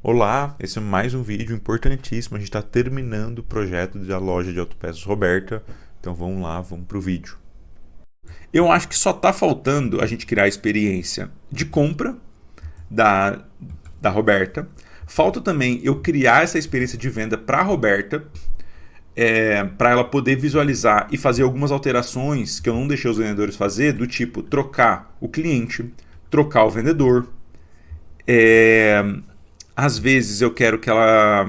Olá, esse é mais um vídeo importantíssimo. A gente está terminando o projeto da loja de autopeças Roberta. Então vamos lá, vamos para o vídeo. Eu acho que só está faltando a gente criar a experiência de compra da Roberta. Falta também eu criar essa experiência de venda para a Roberta, para ela poder visualizar e fazer algumas alterações que eu não deixei os vendedores fazer, do tipo trocar o cliente, trocar o vendedor. Às vezes eu quero que ela...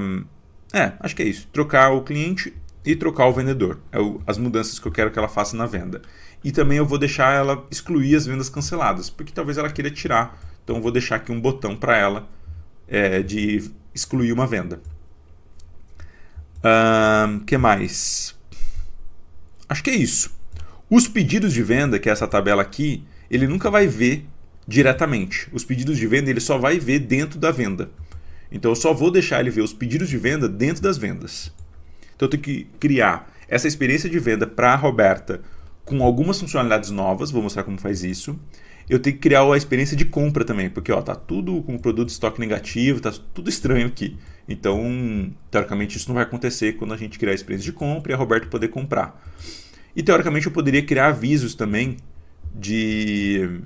acho que é isso. Trocar o cliente e trocar o vendedor. As mudanças que eu quero que ela faça na venda. E também eu vou deixar ela excluir as vendas canceladas, porque talvez ela queira tirar. Então eu vou deixar aqui um botão para ela de excluir uma venda. Que mais? Acho que é isso. Os pedidos de venda, que é essa tabela aqui, ele nunca vai ver diretamente. Os pedidos de venda ele só vai ver dentro da venda. Então eu só vou deixar ele ver os pedidos de venda dentro das vendas. Então eu tenho que criar essa experiência de venda para a Roberta com algumas funcionalidades novas, vou mostrar como faz isso. Eu tenho que criar a experiência de compra também, porque tá tudo com produto de estoque negativo, tá tudo estranho aqui. Então, teoricamente isso não vai acontecer quando a gente criar a experiência de compra e a Roberta poder comprar. E teoricamente eu poderia criar avisos também de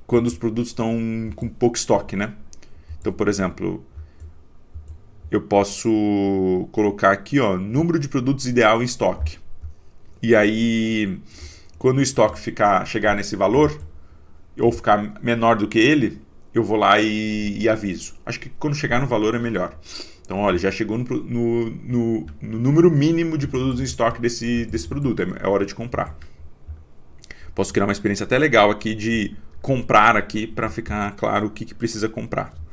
quando os produtos estão com pouco estoque, né? Então, por exemplo, eu posso colocar aqui, número de produtos ideal em estoque. E aí, quando o estoque chegar nesse valor, ou ficar menor do que ele, eu vou lá e aviso. Acho que quando chegar no valor é melhor. Então, olha, já chegou no número mínimo de produtos em estoque desse produto, é hora de comprar. Posso criar uma experiência até legal aqui de comprar aqui para ficar claro o que precisa comprar.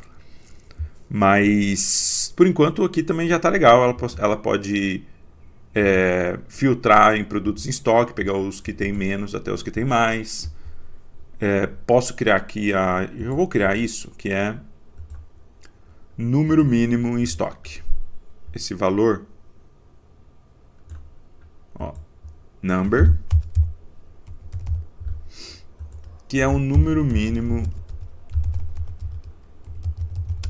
Mas, por enquanto, aqui também já está legal. Ela pode filtrar em produtos em estoque, pegar os que tem menos até os que tem mais. Posso criar aqui, eu vou criar isso, que é número mínimo em estoque. Esse valor, number, que é um número mínimo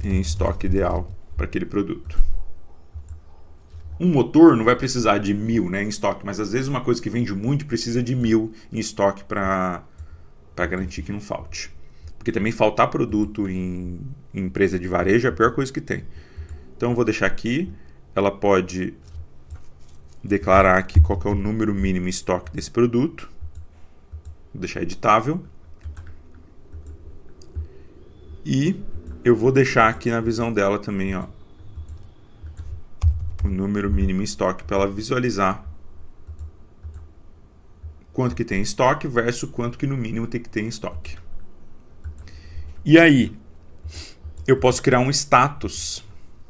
em estoque ideal para aquele produto. Um motor não vai precisar de 1000 em estoque, mas às vezes uma coisa que vende muito precisa de 1000 em estoque para garantir que não falte. Porque também faltar produto em empresa de varejo é a pior coisa que tem. Então eu vou deixar aqui, ela pode declarar aqui qual que é o número mínimo em estoque desse produto. Vou deixar editável. E eu vou deixar aqui na visão dela também, o número mínimo em estoque para ela visualizar quanto que tem em estoque versus quanto que no mínimo tem que ter em estoque. E aí, eu posso criar um status.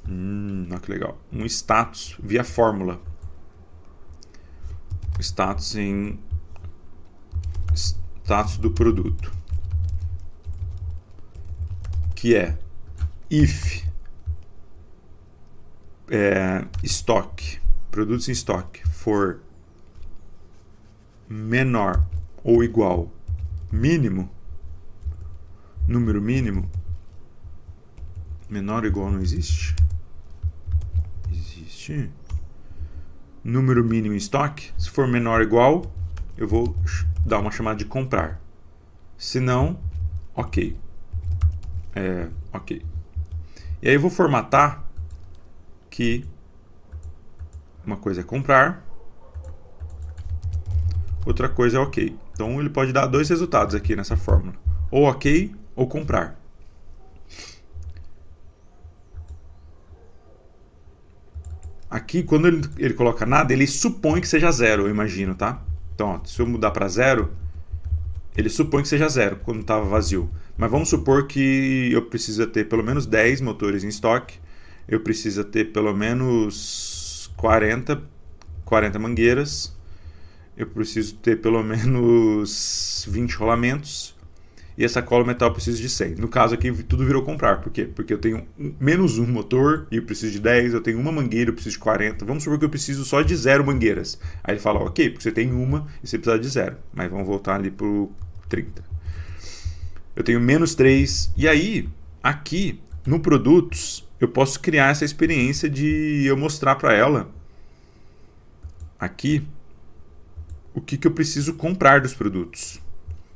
Olha que legal. Um status via fórmula. Status em status do produto. Que é if estoque, produtos em estoque for menor ou igual mínimo, número mínimo, menor ou igual não existe? Existe. Número mínimo em estoque, se for menor ou igual, eu vou dar uma chamada de comprar. Se não, ok. Ok. E aí eu vou formatar que uma coisa é comprar, outra coisa é ok. Então ele pode dar dois resultados aqui nessa fórmula: ou ok ou comprar. Aqui, quando ele coloca nada, ele supõe que seja zero, eu imagino, tá? Então, se eu mudar para zero, ele supõe que seja zero quando estava vazio. Mas vamos supor que eu precisa ter pelo menos 10 motores em estoque. Eu preciso ter pelo menos 40 mangueiras. Eu preciso ter pelo menos 20 rolamentos. E essa cola metal eu preciso de 100. No caso aqui, tudo virou comprar. Por quê? Porque eu tenho menos um motor e eu preciso de 10. Eu tenho uma mangueira, eu preciso de 40. Vamos supor que eu preciso só de 0 mangueiras. Aí ele fala, ok, porque você tem uma e você precisa de 0. Mas vamos voltar ali para o 30. Eu tenho menos 3. E aí, aqui, no produtos, eu posso criar essa experiência de eu mostrar para ela aqui o que eu preciso comprar dos produtos.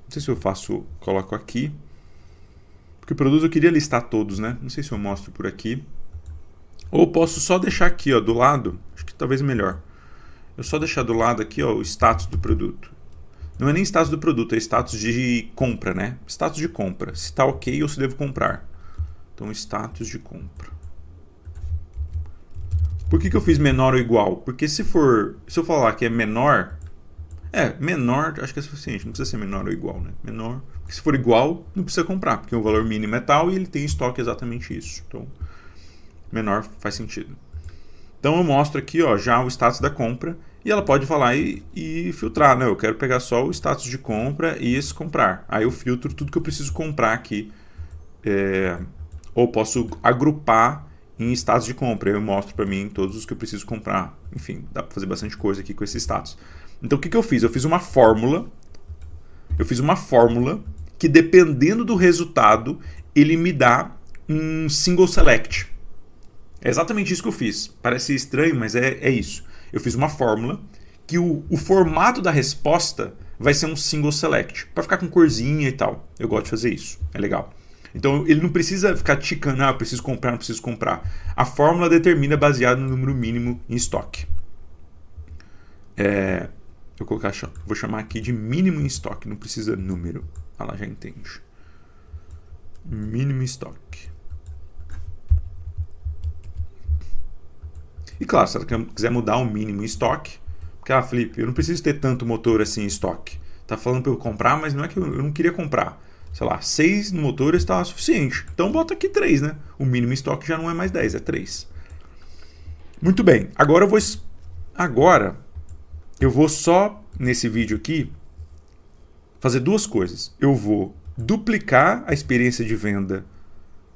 Não sei se eu coloco aqui, porque o produto eu queria listar todos, né? Não sei se eu mostro por aqui. Ou posso só deixar aqui, ó, do lado, acho que talvez melhor. Eu só deixar do lado aqui, ó, o status do produto. Não é nem status do produto, é status de compra, né? Status de compra, se está ok ou se devo comprar. Então, status de compra. Por que eu fiz menor ou igual? Porque se eu falar que é menor, acho que é suficiente, não precisa ser menor ou igual, né? Menor, porque se for igual, não precisa comprar, porque o valor mínimo é tal e ele tem em estoque exatamente isso. Então, menor faz sentido. Então eu mostro aqui, ó, já o status da compra e ela pode falar e filtrar, né? Eu quero pegar só o status de compra e esse comprar. Aí eu filtro tudo que eu preciso comprar aqui. Ou posso agrupar em status de compra. Eu mostro para mim todos os que eu preciso comprar. Enfim, dá para fazer bastante coisa aqui com esse status. Então o que eu fiz? Eu fiz uma fórmula. Que dependendo do resultado, ele me dá um single select. É exatamente isso que eu fiz. Parece estranho, mas é isso. Eu fiz uma fórmula que o formato da resposta vai ser um single select. Para ficar com corzinha e tal. Eu gosto de fazer isso. É legal. Então ele não precisa ficar ticando, eu preciso comprar, não preciso comprar. A fórmula determina baseado no número mínimo em estoque. Vou chamar aqui de mínimo em estoque, não precisa número. Ela já entende. Mínimo em estoque. E claro, se ela quiser mudar o mínimo em estoque, porque, Felipe, eu não preciso ter tanto motor assim em estoque. Tá falando para eu comprar, mas não é que eu não queria comprar. Sei lá, 6 no motor está suficiente. Então bota aqui 3, né? O mínimo em estoque já não é mais 10, é 3. Muito bem, agora eu vou só, nesse vídeo aqui, fazer duas coisas. Eu vou duplicar a experiência de venda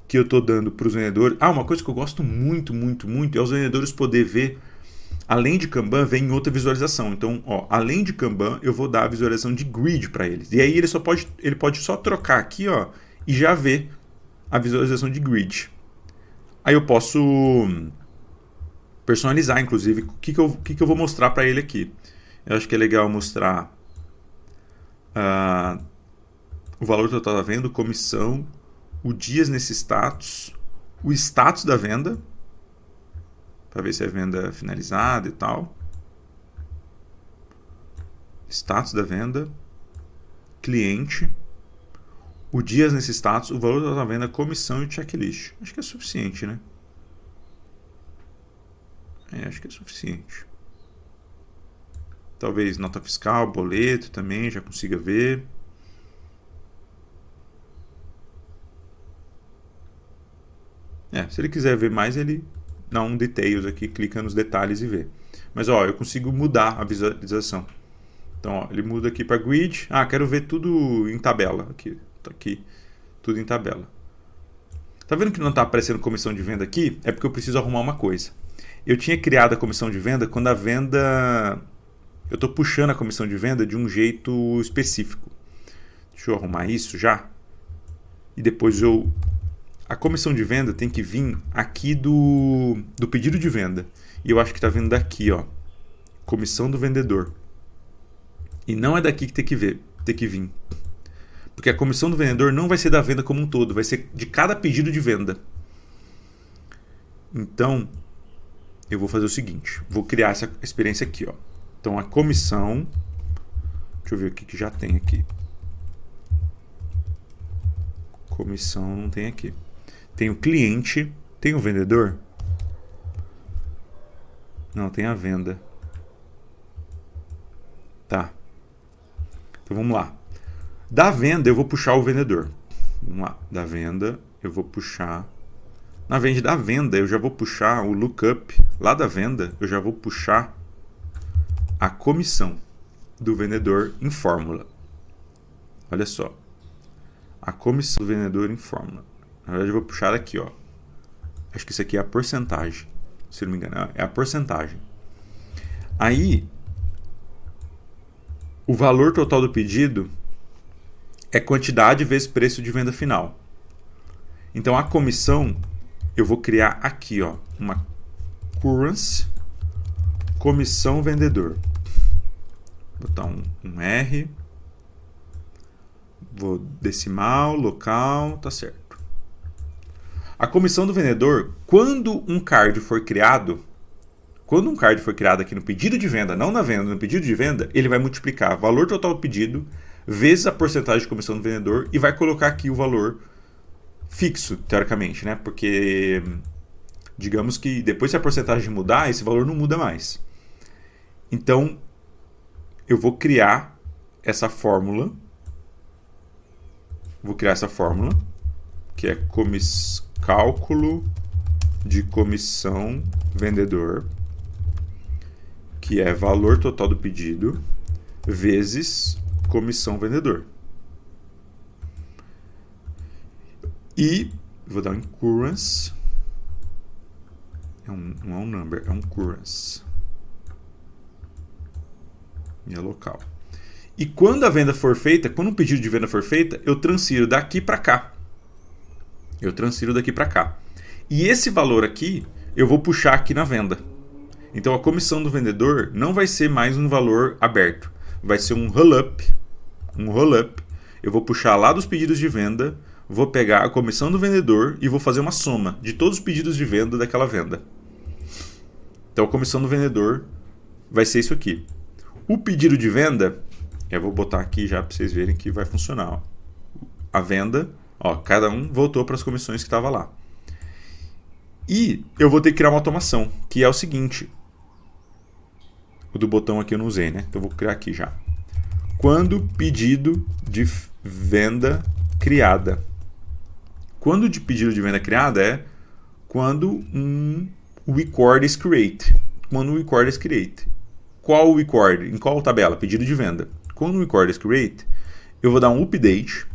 que eu estou dando para os vendedores. Uma coisa que eu gosto muito, muito, muito é os vendedores poder ver, além de Kanban, vem outra visualização. Então, além de Kanban, eu vou dar a visualização de grid para eles. E aí ele pode só trocar aqui, e já ver a visualização de grid. Aí eu posso personalizar, inclusive, o que eu vou mostrar para ele aqui. Eu acho que é legal mostrar o valor total da venda, comissão, o dias nesse status, o status da venda, para ver se é venda finalizada e tal. Status da venda, cliente, o dias nesse status, o valor da venda, comissão e checklist. Acho que é suficiente, né? Acho que é suficiente. Talvez nota fiscal, boleto também, já consiga ver. Se ele quiser ver mais, ele dá um details aqui, clica nos detalhes e vê. Mas eu consigo mudar a visualização. Então ele muda aqui para grid. Quero ver tudo em tabela. Aqui, tudo em tabela. Tá vendo que não está aparecendo comissão de venda aqui? É porque eu preciso arrumar uma coisa. Eu tinha criado a comissão de venda quando a venda... Eu estou puxando a comissão de venda de um jeito específico. Deixa eu arrumar isso já. E depois a comissão de venda tem que vir aqui do pedido de venda. E eu acho que está vindo daqui, comissão do vendedor. E não é daqui que tem que vir. Porque a comissão do vendedor não vai ser da venda como um todo, vai ser de cada pedido de venda. Então, eu vou fazer o seguinte, vou criar essa experiência aqui, Então a comissão, deixa eu ver o que já tem aqui. Comissão não tem aqui. Tem o cliente, tem o vendedor? Não, tem a venda. Tá. Então vamos lá. Da venda eu vou puxar o vendedor. Vamos lá. Da venda eu vou puxar. Na venda da venda eu já vou puxar o lookup. Lá da venda eu já vou puxar a comissão do vendedor em fórmula. Olha só. A comissão do vendedor em fórmula. Na verdade eu vou puxar aqui, Acho que isso aqui é a porcentagem. Se não me engano, é a porcentagem. Aí, o valor total do pedido é quantidade vezes preço de venda final. Então a comissão eu vou criar aqui, ó, uma currency comissão vendedor. Vou botar um R, vou decimal, local, tá certo. A comissão do vendedor, quando um card for criado aqui no pedido de venda, não na venda, no pedido de venda, ele vai multiplicar o valor total do pedido vezes a porcentagem de comissão do vendedor e vai colocar aqui o valor fixo, teoricamente, né? Porque digamos que depois, se a porcentagem mudar, esse valor não muda mais. Então, eu vou criar essa fórmula. Que é cálculo de comissão vendedor, que é valor total do pedido vezes comissão vendedor. E vou dar um currency. Não é um number, é um currency. E é local. E quando a venda for feita, quando um pedido de venda for feita, eu transfiro daqui para cá. E esse valor aqui, eu vou puxar aqui na venda. Então a comissão do vendedor não vai ser mais um valor aberto. Vai ser um roll-up. Eu vou puxar lá dos pedidos de venda, vou pegar a comissão do vendedor e vou fazer uma soma de todos os pedidos de venda daquela venda. Então a comissão do vendedor vai ser isso aqui. O pedido de venda, eu vou botar aqui já para vocês verem que vai funcionar. Ó. A venda, ó, cada um voltou para as comissões que estava lá. E eu vou ter que criar uma automação, que é o seguinte. O do botão aqui eu não usei, né? Então eu vou criar aqui já. Quando pedido de venda criada. Quando de pedido de venda criada é quando um record is create. Quando o record is create. Qual record? Em qual tabela? Pedido de venda. Quando o record is create, eu vou dar um update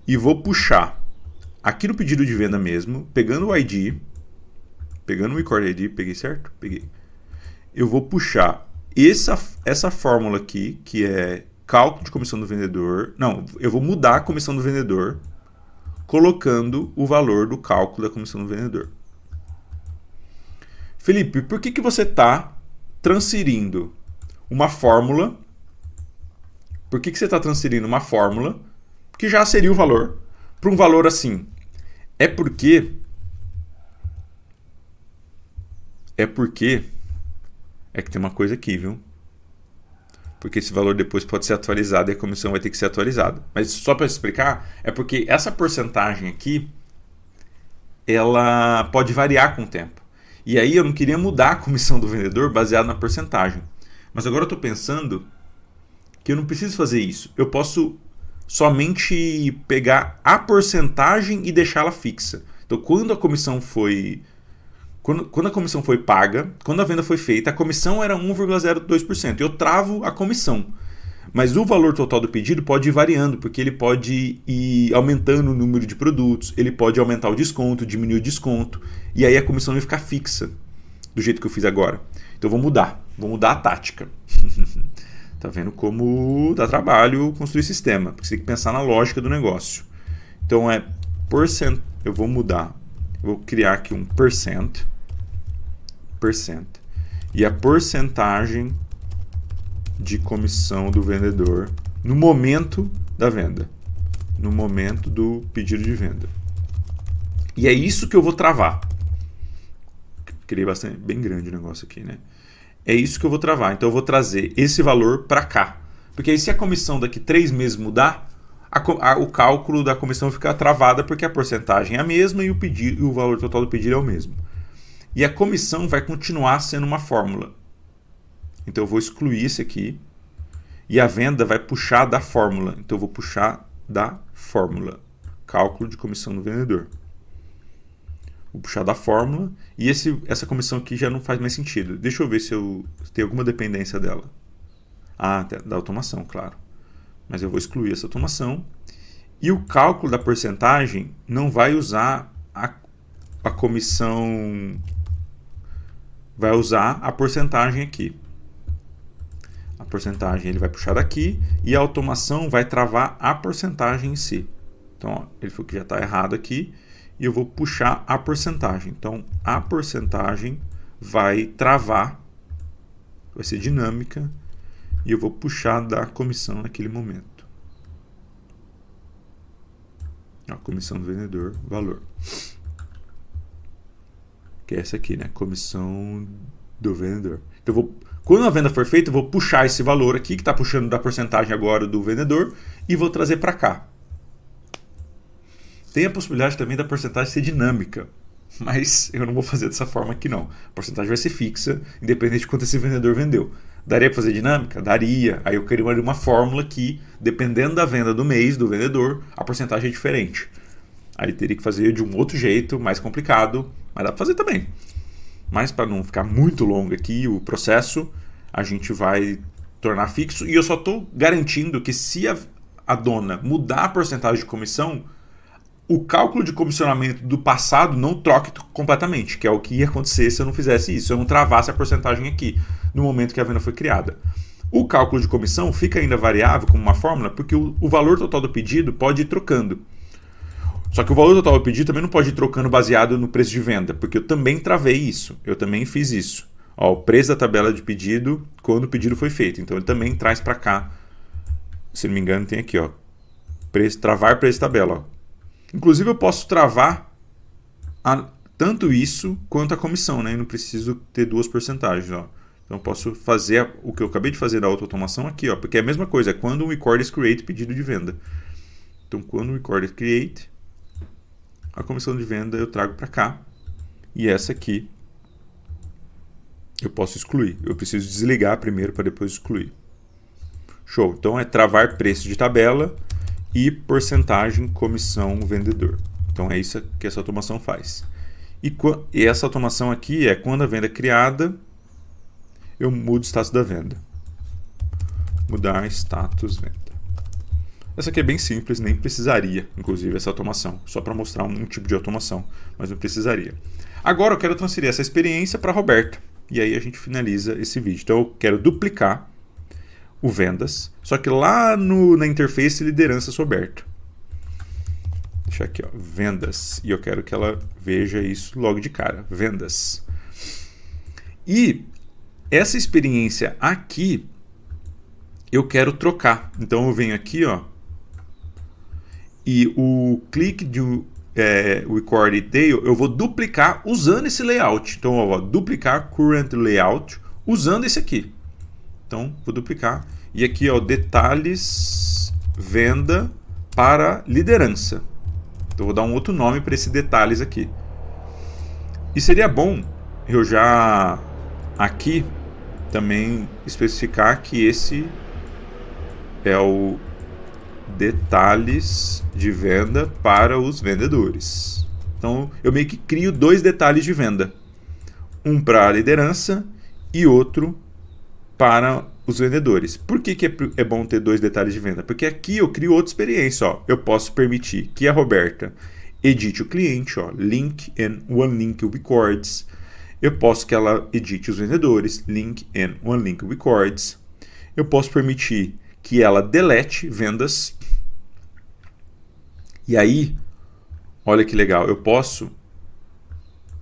e vou puxar aqui no pedido de venda mesmo, pegando o ID, pegando o record ID, peguei certo? Peguei. Eu vou puxar essa fórmula aqui, que é cálculo de comissão do vendedor. Não, eu vou mudar a comissão do vendedor, colocando o valor do cálculo da comissão do vendedor. Felipe, por que você está transferindo uma fórmula? Por que você está transferindo uma fórmula que já seria o valor para um valor assim? É porque que tem uma coisa aqui, viu? Porque esse valor depois pode ser atualizado e a comissão vai ter que ser atualizada. Mas só para explicar, é porque essa porcentagem aqui, ela pode variar com o tempo. E aí eu não queria mudar a comissão do vendedor baseado na porcentagem. Mas agora eu estou pensando que eu não preciso fazer isso. Eu posso somente pegar a porcentagem e deixá-la fixa. Então, quando a comissão foi paga, quando a venda foi feita, a comissão era 1,02%. Eu travo a comissão. Mas o valor total do pedido pode ir variando, porque ele pode ir aumentando o número de produtos, ele pode aumentar o desconto, diminuir o desconto, e aí a comissão vai ficar fixa, do jeito que eu fiz agora. Então eu vou mudar a tática. Tá vendo como dá trabalho construir sistema, porque você tem que pensar na lógica do negócio. Então eu vou criar aqui um percent, e a porcentagem de comissão do vendedor no momento da venda, no momento do pedido de venda. E é isso que eu vou travar. Criei bem grande o negócio aqui, né? É isso que eu vou travar. Então eu vou trazer esse valor para cá. Porque aí se a comissão daqui 3 meses mudar, o cálculo da comissão fica travada porque a porcentagem é a mesma e o valor total do pedido é o mesmo. E a comissão vai continuar sendo uma fórmula. Então eu vou excluir esse aqui. E a venda vai puxar da fórmula. Então eu vou puxar da fórmula. Cálculo de comissão do vendedor. Vou puxar da fórmula. E essa comissão aqui já não faz mais sentido. Deixa eu ver se tem alguma dependência dela. Da automação, claro. Mas eu vou excluir essa automação. E o cálculo da porcentagem não vai usar a comissão. Vai usar a porcentagem aqui. A porcentagem ele vai puxar daqui e a automação vai travar a porcentagem em si. Então, ó, ele falou que já está errado aqui. e eu vou puxar a porcentagem. Então, a porcentagem vai travar, vai ser dinâmica, e eu vou puxar da comissão naquele momento. A comissão do vendedor, valor. Que é essa aqui, né? Comissão do vendedor. Então, quando a venda for feita, eu vou puxar esse valor aqui, que está puxando da porcentagem agora do vendedor, e vou trazer para cá. Tem a possibilidade também da porcentagem ser dinâmica, mas eu não vou fazer dessa forma aqui não. A porcentagem vai ser fixa, independente de quanto esse vendedor vendeu. Daria para fazer dinâmica? Daria. Aí eu queria uma fórmula que, dependendo da venda do mês do vendedor, a porcentagem é diferente. Aí teria que fazer de um outro jeito, mais complicado, mas dá para fazer também. Mas para não ficar muito longo aqui o processo, a gente vai tornar fixo. E eu só estou garantindo que se a dona mudar a porcentagem de comissão, o cálculo de comissionamento do passado não troque completamente, que é o que ia acontecer se eu não fizesse isso, se eu não travasse a porcentagem aqui, no momento que a venda foi criada. O cálculo de comissão fica ainda variável como uma fórmula, porque o valor total do pedido pode ir trocando. Só que o valor total do pedido também não pode ir trocando baseado no preço de venda, porque eu também travei isso, eu também fiz isso. Ó, o preço da tabela de pedido quando o pedido foi feito, então ele também traz para cá, se não me engano tem aqui, ó, travar preço de tabela, ó. Inclusive eu posso travar tanto isso quanto a comissão, né? Eu não preciso ter duas porcentagens, ó. Então eu posso fazer o que eu acabei de fazer da auto-automação aqui, ó, porque é a mesma coisa, é quando o record is create pedido de venda. Então quando o record is create, a comissão de venda eu trago para cá, e essa aqui eu posso excluir. Eu preciso desligar primeiro para depois excluir. Show. Então é travar preço de tabela e porcentagem comissão vendedor. Então é isso que essa automação faz. E essa automação aqui é quando a venda é criada, eu mudo o status da venda. Mudar status venda. Essa aqui é bem simples, nem precisaria, inclusive, essa automação. Só para mostrar um tipo de automação, mas não precisaria. Agora eu quero transferir essa experiência para a Roberta. E aí a gente finaliza esse vídeo. Então eu quero duplicar o vendas, só que lá na interface liderança Roberta. Deixa aqui, ó, vendas, e eu quero que ela veja isso logo de cara, vendas. E essa experiência aqui eu quero trocar. Então eu venho aqui, ó, e o clique do record detail eu vou duplicar usando esse layout. Então eu vou duplicar current layout usando esse aqui. Então, vou duplicar. E aqui, ó, detalhes, venda para liderança. Então, vou dar um outro nome para esse detalhes aqui. E seria bom eu já aqui também especificar que esse é o detalhes de venda para os vendedores. Então, eu meio que crio dois detalhes de venda. Um para a liderança e outro para os vendedores. Por que é bom ter dois detalhes de venda? Porque aqui eu crio outra experiência. Ó. Eu posso permitir que a Roberta edite o cliente, ó, link and one link records. Eu posso que ela edite os vendedores, link and one link records. Eu posso permitir que ela delete vendas. E aí, olha que legal, eu posso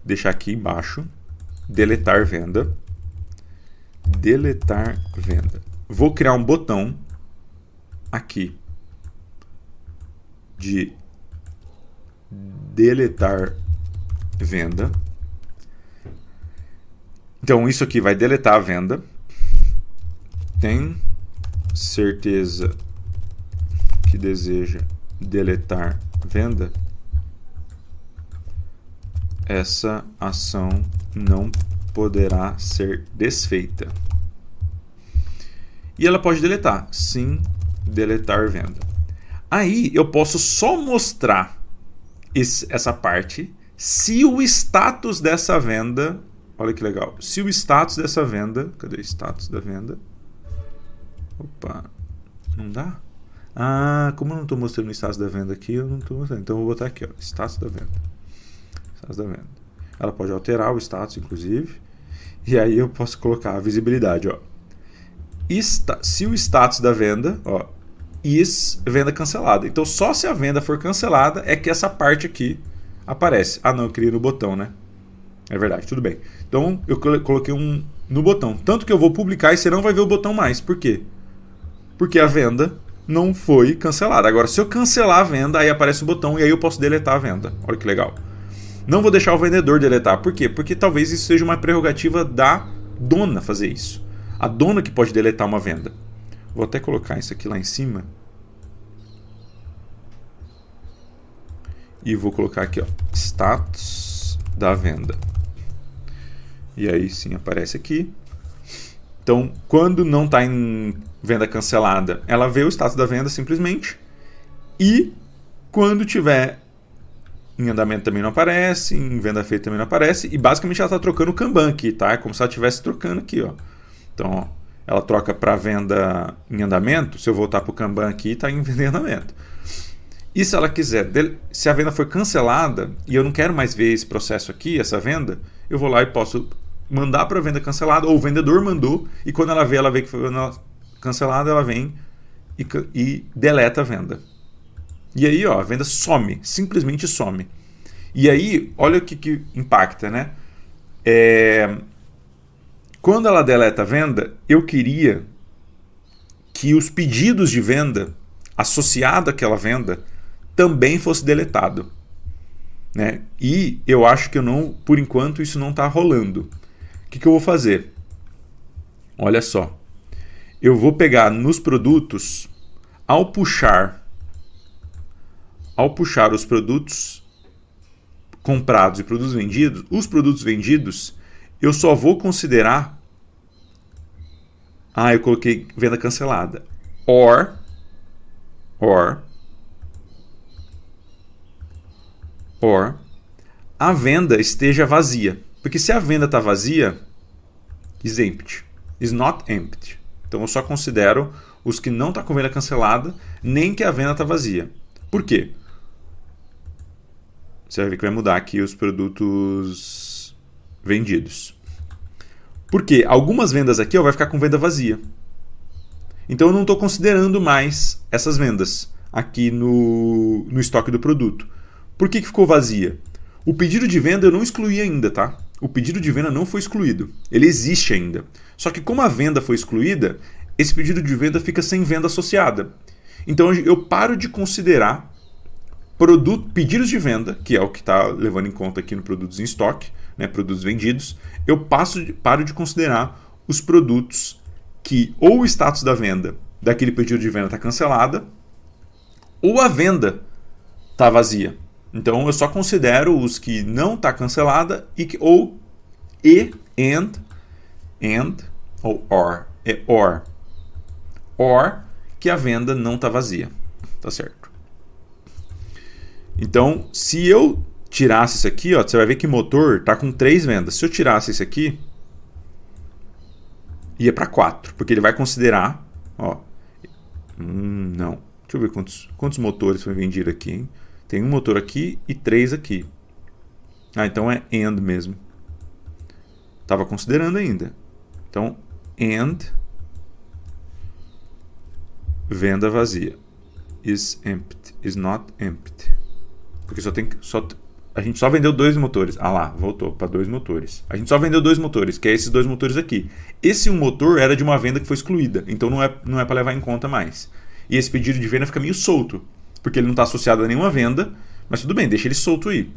deixar aqui embaixo, deletar venda. Deletar venda. Vou criar um botão aqui de deletar venda. Então isso aqui vai deletar a venda. Tem certeza que deseja deletar venda? Essa ação não poderá ser desfeita. E ela pode deletar. Sim, deletar venda. Aí eu posso só mostrar essa parte se o status dessa venda... Olha que legal. Se o status dessa venda... Cadê o status da venda? Opa, não dá? Ah, como eu não estou mostrando o status da venda aqui, eu não estou mostrando. Então eu vou botar aqui, ó, status da venda. Status da venda. Ela pode alterar o status, inclusive. E aí eu posso colocar a visibilidade, ó. Se o status da venda, ó, venda cancelada. Então só se a venda for cancelada é que essa parte aqui aparece. Ah, não, eu queria no botão, né? É verdade, tudo bem. Então eu coloquei um no botão. Tanto que eu vou publicar e você não vai ver o botão mais. Por quê? Porque a venda não foi cancelada. Agora, se eu cancelar a venda, aí aparece o botão e aí eu posso deletar a venda. Olha que legal. Não vou deixar o vendedor deletar. Por quê? Porque talvez isso seja uma prerrogativa da dona fazer isso. A dona que pode deletar uma venda. Vou até colocar isso aqui lá em cima. E vou colocar aqui, ó, status da venda. E aí sim aparece aqui. Então, quando não está em venda cancelada, ela vê o status da venda simplesmente. E quando tiver em andamento também não aparece, em venda feita também não aparece. E basicamente ela está trocando o Kanban aqui, tá? É como se ela estivesse trocando aqui, ó. Então, ó, ela troca para venda em andamento. Se eu voltar para o Kanban aqui, está em venda em andamento. E se ela quiser, se a venda for cancelada e eu não quero mais ver esse processo aqui, essa venda, eu vou lá e posso mandar para a venda cancelada, ou o vendedor mandou, e quando ela vê que foi cancelada, ela vem e deleta a venda. E aí, ó, a venda some, simplesmente some. E aí, olha o que impacta, né? Quando ela deleta a venda, eu queria que os pedidos de venda associados àquela venda também fosse deletado, né? E eu acho que por enquanto isso não está rolando. O que eu vou fazer? Olha só, eu vou pegar nos produtos, ao puxar os produtos comprados e produtos vendidos, os produtos vendidos eu só vou considerar. Eu coloquei venda cancelada. Or a venda esteja vazia. Porque se a venda está vazia, is empty. Is not empty. Então eu só considero os que não estão com venda cancelada, nem que a venda está vazia. Por quê? Você vai ver que vai mudar aqui os produtos vendidos. Porque algumas vendas aqui vai ficar com venda vazia. Então eu não estou considerando mais essas vendas aqui no estoque do produto. Por que ficou vazia? O pedido de venda eu não excluí ainda, tá? O pedido de venda não foi excluído. Ele existe ainda. Só que como a venda foi excluída, esse pedido de venda fica sem venda associada. Então eu paro de considerar pedidos de venda, que é o que está levando em conta aqui no produtos em estoque, né, produtos vendidos. Eu paro de considerar os produtos que ou o status da venda daquele pedido de venda está cancelada, ou a venda está vazia. Então eu só considero os que não está cancelada ou or que a venda não está vazia, tá certo? Então se eu tirasse isso aqui, ó, você vai ver que o motor está com 3 vendas. Se eu tirasse isso aqui, ia para 4, porque ele vai considerar, ó, não, deixa eu ver quantos motores foi vendido aqui, hein? Tem um motor aqui e 3 aqui. Então é and mesmo. Estava considerando ainda. Então, and venda vazia. Is empty. Is not empty. Porque a gente só vendeu 2 motores. Lá, voltou para 2 motores. A gente só vendeu 2 motores, que é esses 2 motores aqui. Esse motor era de uma venda que foi excluída. Então não é para levar em conta mais. E esse pedido de venda fica meio solto, porque ele não está associado a nenhuma venda, mas tudo bem, deixa ele solto aí.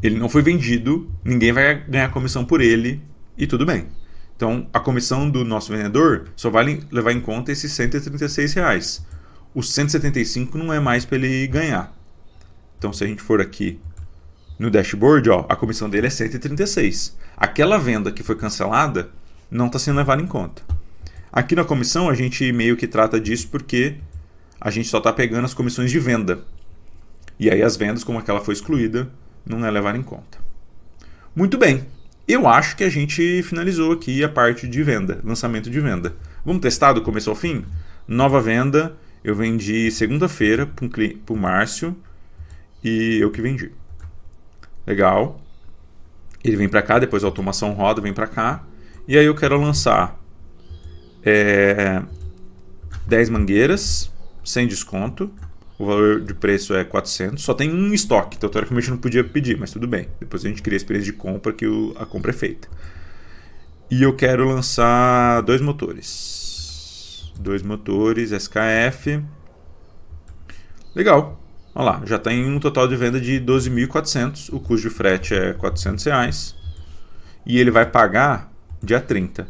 Ele não foi vendido, ninguém vai ganhar comissão por ele, e tudo bem. Então, a comissão do nosso vendedor só vai levar em conta esses R$136. Os 175 não é mais para ele ganhar. Então, se a gente for aqui no dashboard, ó, a comissão dele é 136. Aquela venda que foi cancelada não está sendo levada em conta. Aqui na comissão, a gente meio que trata disso porque a gente só está pegando as comissões de venda. E aí as vendas, como aquela foi excluída, não é levada em conta. Muito bem. Eu acho que a gente finalizou aqui a parte de venda, lançamento de venda. Vamos testar do começo ao fim? Nova venda, eu vendi segunda-feira para o Márcio e eu que vendi. Legal. Ele vem para cá, depois a automação roda, vem para cá. E aí eu quero lançar 10 mangueiras, sem desconto, o valor de preço é 400, só tem um estoque, então teoricamente não podia pedir, mas tudo bem. Depois a gente cria a experiência de compra que a compra é feita. E eu quero lançar dois motores SKF. Legal. Olha lá, já tem um total de venda de 12.400, o custo de frete é R$400 e ele vai pagar dia 30.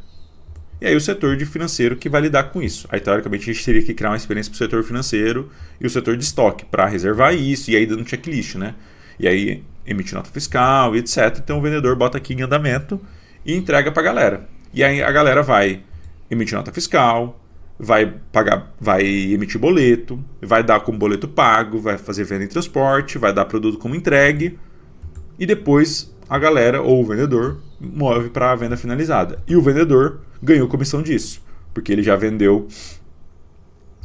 E aí o setor de financeiro que vai lidar com isso. Aí teoricamente a gente teria que criar uma experiência para o setor financeiro e o setor de estoque para reservar isso e aí dando checklist, né? E aí emitir nota fiscal e etc. Então o vendedor bota aqui em andamento e entrega para a galera. E aí a galera vai emitir nota fiscal, vai emitir boleto, vai dar como boleto pago, vai fazer venda em transporte, vai dar produto como entregue e depois a galera ou o vendedor move para a venda finalizada. E o vendedor ganhou comissão disso, porque ele já vendeu,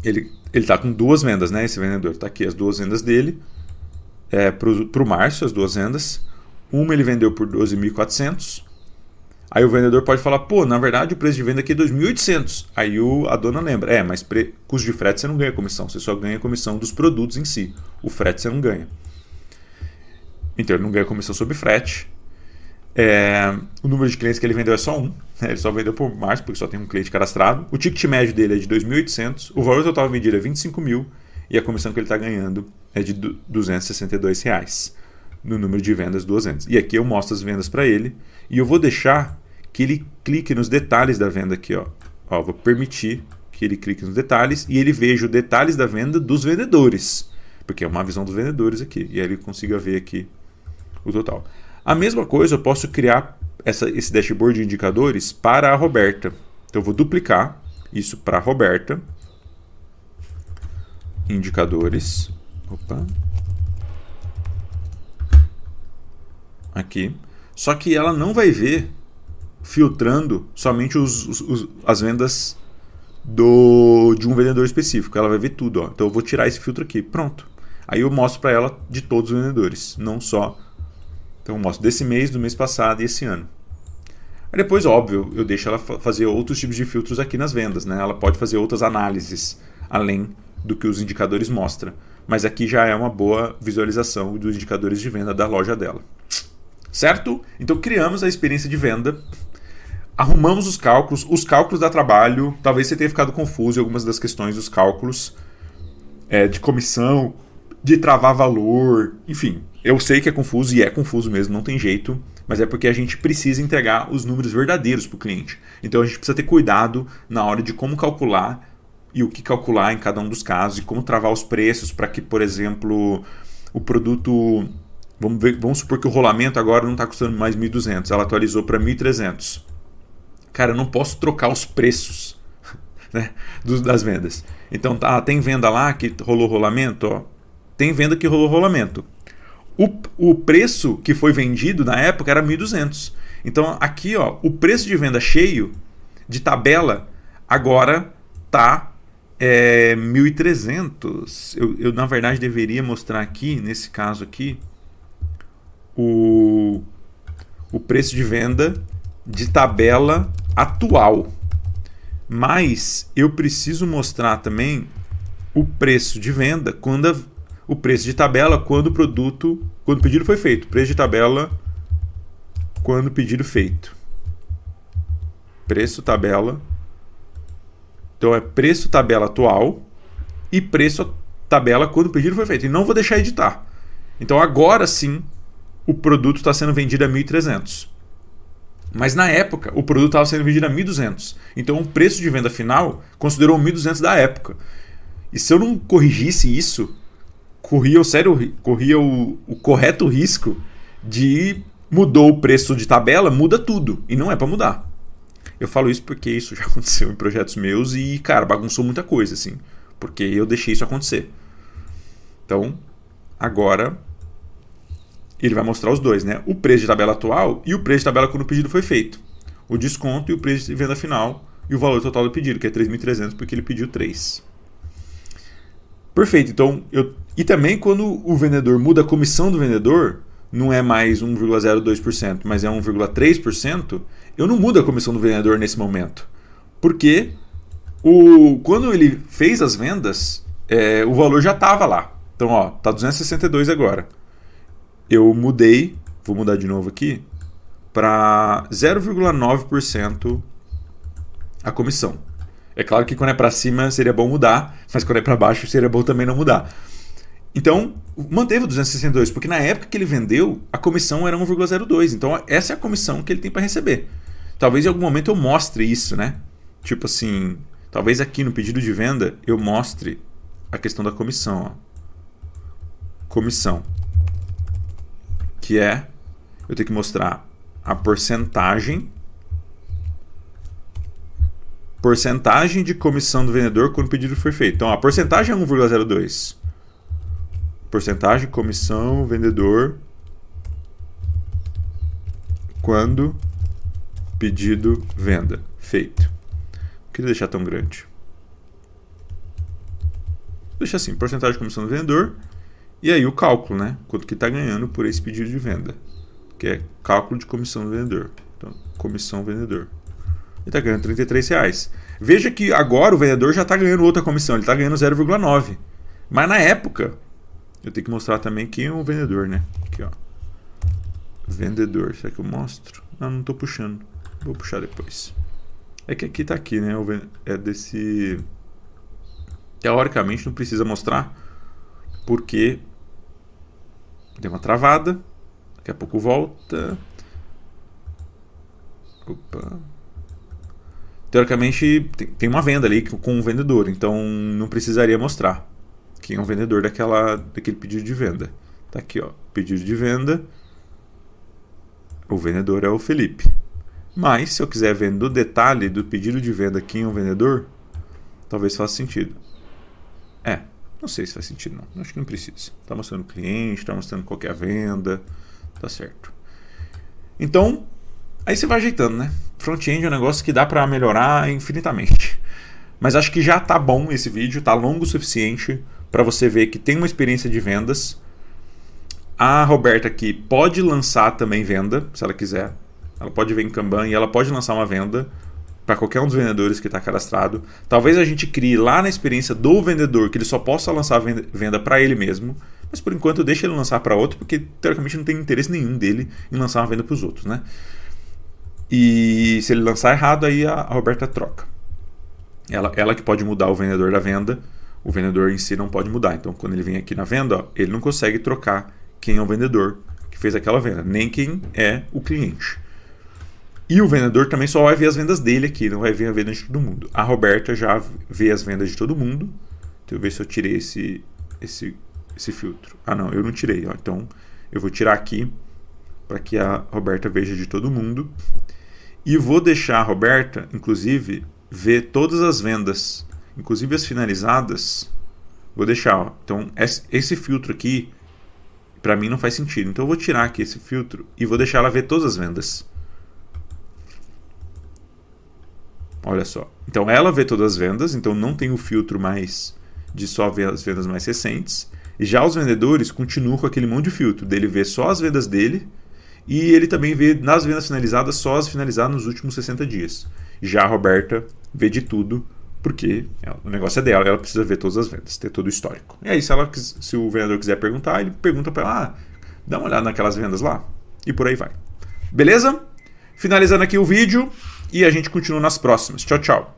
ele está com duas vendas, né? Esse vendedor está aqui as duas vendas dele, para o março, as duas vendas. Uma ele vendeu por 12.400. Aí o vendedor pode falar, pô, na verdade o preço de venda aqui é 2.800. Aí a dona lembra, mas custo de frete você não ganha comissão, você só ganha comissão dos produtos em si. O frete você não ganha. Então ele não ganha comissão sobre frete. O número de clientes que ele vendeu é só um, né? Ele só vendeu por março, porque só tem um cliente cadastrado. O ticket médio dele é de 2.800, o valor total vendido é 25.000 e a comissão que ele está ganhando é de R$262 no número de vendas 200. E aqui eu mostro as vendas para ele e eu vou deixar que ele clique nos detalhes da venda aqui, ó. Vou permitir que ele clique nos detalhes e ele veja os detalhes da venda dos vendedores, porque é uma visão dos vendedores aqui, e aí ele consiga ver aqui o total. A mesma coisa eu posso criar esse dashboard de indicadores para a Roberta. Então eu vou duplicar isso para a Roberta. Indicadores. Aqui. Só que ela não vai ver filtrando somente as vendas de um vendedor específico. Ela vai ver tudo. Então eu vou tirar esse filtro aqui. Pronto. Aí eu mostro para ela de todos os vendedores, não só. Então eu mostro desse mês, do mês passado e esse ano. Aí depois, óbvio, eu deixo ela fazer outros tipos de filtros aqui nas vendas, né? Ela pode fazer outras análises além do que os indicadores mostram. Mas aqui já é uma boa visualização dos indicadores de venda da loja dela. Certo? Então criamos a experiência de venda, arrumamos os cálculos dá trabalho, talvez você tenha ficado confuso em algumas das questões dos cálculos de comissão, de travar valor, enfim. Eu sei que é confuso e é confuso mesmo, não tem jeito, mas é porque a gente precisa entregar os números verdadeiros para o cliente. Então a gente precisa ter cuidado na hora de como calcular e o que calcular em cada um dos casos e como travar os preços para que, por exemplo, o produto... Vamos supor que o rolamento agora não está custando mais 1.200, ela atualizou para 1.300. Cara, eu não posso trocar os preços, né, das vendas. Então tem venda lá que rolou rolamento, ó. Tem venda que rolou rolamento. O preço que foi vendido na época era 1.200. Então aqui, ó, o preço de venda cheio de tabela agora está 1.300. Eu na verdade deveria mostrar aqui, nesse caso aqui, o preço de venda de tabela atual. Mas eu preciso mostrar também o preço de venda o preço de tabela quando o pedido foi feito. Preço de tabela quando o pedido feito. Preço tabela. Então é preço tabela atual e preço tabela quando o pedido foi feito. E não vou deixar editar. Então agora sim o produto está sendo vendido a 1.300. Mas na época o produto estava sendo vendido a 1.200. Então o preço de venda final considerou 1.200 da época. E se eu não corrigisse isso, corria o correto risco de mudou o preço de tabela, muda tudo. E não é para mudar. Eu falo isso porque isso já aconteceu em projetos meus e, cara, bagunçou muita coisa, assim. Porque eu deixei isso acontecer. Então, agora ele vai mostrar os dois, né? O preço de tabela atual e o preço de tabela quando o pedido foi feito. O desconto e o preço de venda final e o valor total do pedido, que é 3.300 porque ele pediu 3. Perfeito. Então, e também quando o vendedor muda a comissão do vendedor, não é mais 1,02%, mas é 1,3%, eu não mudo a comissão do vendedor nesse momento. Porque quando ele fez as vendas, o valor já estava lá. Então, ó, tá 262 agora. Eu mudei, vou mudar de novo aqui, para 0,9% a comissão. É claro que quando é para cima seria bom mudar, mas quando é para baixo seria bom também não mudar. Então, manteve o 262, porque na época que ele vendeu, a comissão era 1,02. Então, essa é a comissão que ele tem para receber. Talvez em algum momento eu mostre isso, né? Tipo assim, talvez aqui no pedido de venda eu mostre a questão da comissão. Ó. Comissão. Que é, eu tenho que mostrar a porcentagem de comissão do vendedor quando o pedido for feito. Então, a porcentagem é 1,02. Porcentagem de comissão vendedor quando pedido venda feito. Não queria deixar tão grande. Deixa assim, porcentagem de comissão do vendedor e aí o cálculo, né? Quanto que está ganhando por esse pedido de venda, que é cálculo de comissão do vendedor. Então, comissão vendedor. Ele está ganhando R$33. Veja que agora o vendedor já está ganhando outra comissão, ele está ganhando 0,9. Mas na época, eu tenho que mostrar também quem é o vendedor, né? Aqui, ó. Vendedor, será que eu mostro? Não estou puxando. Vou puxar depois. É que aqui está aqui, né? É desse... Teoricamente não precisa mostrar, porque deu uma travada. Daqui a pouco volta. Opa. Teoricamente tem uma venda ali com um vendedor, então não precisaria mostrar quem é o vendedor daquele pedido de venda. Tá aqui, ó, pedido de venda. O vendedor é o Felipe. Mas se eu quiser ver no detalhe do pedido de venda quem é o vendedor, talvez faça sentido. Não sei se faz sentido não. Acho que não precisa. Tá mostrando o cliente, tá mostrando qual que é a venda, tá certo. Então, aí você vai ajeitando, né? Front-end é um negócio que dá para melhorar infinitamente. Mas acho que já tá bom esse vídeo, tá longo o suficiente para você ver que tem uma experiência de vendas. A Roberta aqui pode lançar também venda, se ela quiser. Ela pode ver em Kanban e ela pode lançar uma venda para qualquer um dos vendedores que está cadastrado. Talvez a gente crie lá na experiência do vendedor que ele só possa lançar venda para ele mesmo. Mas por enquanto deixa ele lançar para outro, porque teoricamente não tem interesse nenhum dele em lançar uma venda para os outros, né? E se ele lançar errado, aí a Roberta troca. Ela que pode mudar o vendedor da venda, o vendedor em si não pode mudar. Então quando ele vem aqui na venda, ó, ele não consegue trocar quem é o vendedor que fez aquela venda, nem quem é o cliente. E o vendedor também só vai ver as vendas dele aqui, não vai ver a venda de todo mundo. A Roberta já vê as vendas de todo mundo. Deixa eu ver se eu tirei esse filtro. Ah não, eu não tirei. Ó. Então eu vou tirar aqui para que a Roberta veja de todo mundo. E vou deixar a Roberta, inclusive, ver todas as vendas, inclusive as finalizadas. Vou deixar. Ó. Então esse filtro aqui, para mim não faz sentido. Então eu vou tirar aqui esse filtro e vou deixar ela ver todas as vendas. Olha só. Então ela vê todas as vendas, então não tem o filtro mais de só ver as vendas mais recentes. E já os vendedores continuam com aquele monte de filtro, dele ver só as vendas dele e ele também vê nas vendas finalizadas só as finalizadas nos últimos 60 dias. Já a Roberta vê de tudo, porque o negócio é dela, ela precisa ver todas as vendas, ter todo o histórico. E aí se o vendedor quiser perguntar, ele pergunta para ela, dá uma olhada naquelas vendas lá e por aí vai. Beleza? Finalizando aqui o vídeo. E a gente continua nas próximas. Tchau, tchau.